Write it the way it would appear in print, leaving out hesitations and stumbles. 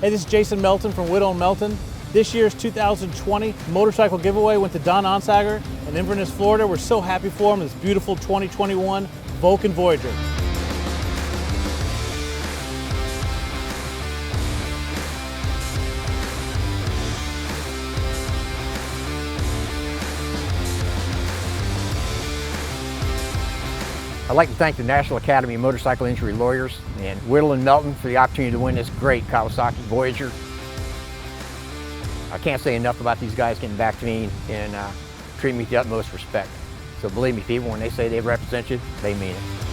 Hey, this is Jason Melton from Whittel Melton. This year's 2020 motorcycle giveaway went to Don Onsager in Inverness, Florida. We're so happy for him, this beautiful 2021 Vulcan Voyager. I'd like to thank the National Academy of Motorcycle Injury Lawyers and Whittel and Melton for the opportunity to win this great Kawasaki Voyager. I can't say enough about these guys getting back to me and treating me with the utmost respect. So believe me, people, when they say they represent you, they mean it.